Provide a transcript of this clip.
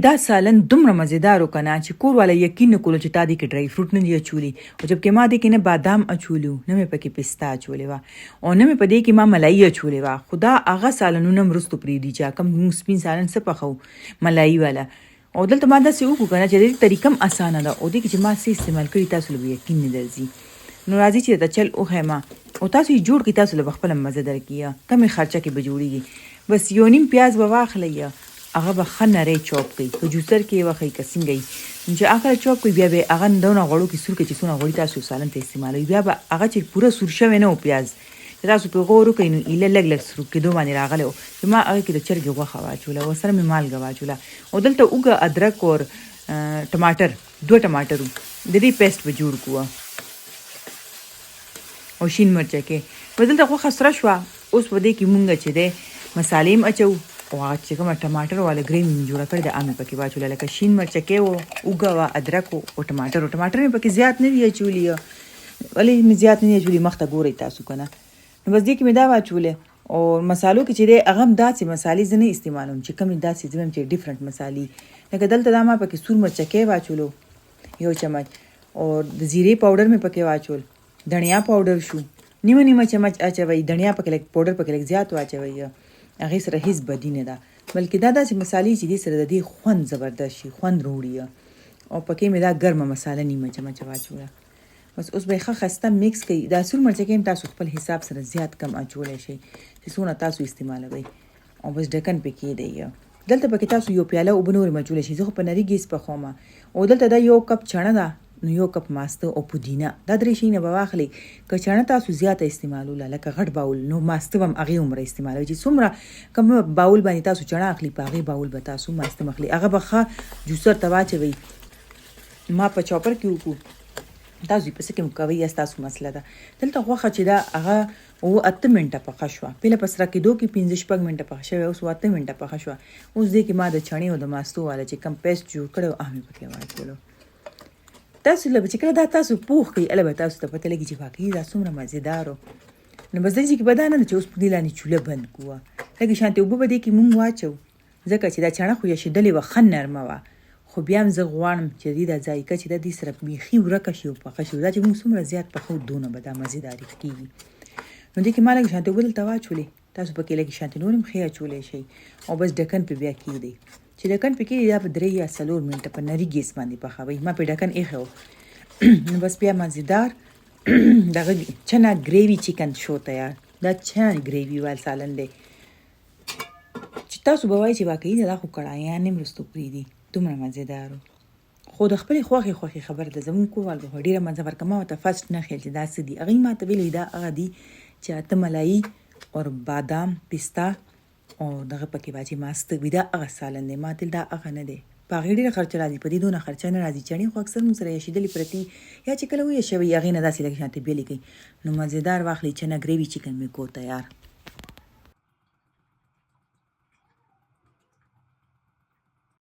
دا سالن دومره مزیدار و کنه چې کور والا یقین نه کولو چې تا دې کې ډرای فروټ نه دی اچولي او جبکې ما دې کې نه بادام اچولي وو نه مې پکې پستا اچولې وه او نه مې په دې کې ما ملایي اچولې وه خو دا هغه سالنونه هم وروستو پرېږدي چې کوم موږ سپین سالن څه پخوو ملایي والا او دلته ما داسې وکړو که نه چې د دې طریقه هم اسانه ده او دې کې چې ما څه استعمال کړي تاسو له به یقین نه درځي نو راځي چې درته چل وښیم او تاسو یې جوړ کړئ تاسو له به خپله مزه درکړي کمې خرچه کې به جوړېږي بس یو نیم پیاز به واخلئ هغه به ښه نری چاپ کړئ په جوسر کې یې وښئ که څنګه یي چې هغه چاپ کړئ بیا به یې هغه دونه غوړو کې سور کړئ چې څونه غوړي تاسو سالن ته استعمالوئ بیا به هغه چې پوره سور شوی نه و پیاز چې تاسو پرې غور وکړئ نو ایله لږ لږ سور کېدو باندې راغلی و چې ما هغې کې د چرګې غوښه واچوله ورسره مې مالګه واچوله او دلته اوږه ادرک اور ټماټر 2 ټماټر و د دې پیسټ به جوړ کړو او شین مرچکې په دلته غوښه سره شوه اوس په دې کې مونږ چې دی مسالې هم اچوو او هغه چې کومه ټماټر والا ګریوي مې جوړه کړې ده هغه مې پکې واچوله لکه شین مرچکې و اوږه وه ادرک و ټماټر مې پکې زیات نه دي اچولي ولې مې زیات نه دي اچولي مخته ګورئ تاسو که نه نو بس دې کې مې دا واچولې او مسالو کې چې دی هغه هم داسې مسالې زه نه استعمالوم چې کومې داسې زه چې ډفرنټ مسالې لکه دلته دا ما پکې سور مرچکې واچولو 1 چمچ او د زیرې پاوډر مې پکې واچول دھنیا پاوډر شو نیمه چمچ اچوئ دھنیا پکې لږ پاوډر پکې لږ زیات واچوئ هغې سره هیڅ بدي نه ده بلکې دا داسې مسالې چې دې سره د دې خوند زبردست شي خوند روړي او پکې مې دا ګرمه مساله نیمه چمچ واچوله بس اوس به یې ښه ښایسته میکس کړئ دا سور مرچکې هم تاسو خپل حساب سره زیات کم اچولی شئ چې څونه تاسو استعمالوئ او بس ډکن پې کېږدئ دلته پکې تاسو یو پیاله اوبه نورې اچولی شئ زه خو په نري ګیس پخوم او دلته دا 1 کپ چڼه ده نو 1 کپ ماسته او پودینه دا 3 شیونه به واخلئ که چڼه تاسو زیاته استعمالوله لکه غټ باول نو ماسته به هم هغې عمره استعمالوئ چې څومره کوم باول باندې تاسو چڼه اخلي په هغې باول به تاسو ماسته مخلئ هغه به ښه جوسر ته واچوئ ما په چاپر کې وکړو تاسو یې په څه کې کوئ یا ستاسو مسله ده دلته غوښه چې ده هغه 8 منټه پخه شوه پهله په سره کېدو کې 15-16 منټه پخه شوې اوس 8 منټه پخه شوه اوس دې کې ما د چڼې او د ماستو والا چې کوم پیسټ جوړ کړی و هغه مې پکې واچولو تاسو له چې کله دا تاسو پوخ کړئ هله به تاسو ته پته لګي چې واقعي دا څومره مزېدار و نو بس دې کې به دا نه ده چې اوس په دې لاندې چوله بند کړو لږې شانتې اوبه به دې کې مونږ واچو ځکه چې دا چڼه خو یشېدلې وه ښه نرمه وه خو بیا هم زه غواړم چې دې دا ذایقه چې دا دې سره بیخي ورکه شي او پخه شي دا چې مونږ څومره زیات پخو دونه به دا مزېداري کېږي نو دې کې ما لږې شانتې اوبه دلته واچولې تاسو پکې لږې شانتې نور هم ښې اچولی شئ او بس ډکن پې بیا کېږدئ چې ډکن پې کېږدئ دا په 3 یا 4 منټه په نري ګیس باندې پخوئ ما پې ډکن ایښی و نو بس بیا مزیدار دغه چنا گریوی چکن شو تیار دا چنا گریوی وال سالن دی چې تاسو به وایئ چې واقعي دا خو کړایان هم وروستو پرېږدي دومره مزیدار خو د خپلې خوښې خبره ده زموږ کووال به خو ډېره مزه ورکړه ما ورته فرسټ نه خیل چې دا څه دي هغوی ما ته ویلي دا هغه دي چې 8 ملایي اور بادام پستا او دغه پکې باجې ماسته وي دا هغه سالن دی ما تل دا هغه نه دی په هغې ډېره خرچه راځي په دې دونه خرچه نه راځي چڼې خو اکثر موږ سره یشېدلې پرتې یا چې کله ویې شوي هغې نه داسې لږ شانتې بیلې کوي نو مزېدار واخلئ چنا ګریوي چکن مې کو تیار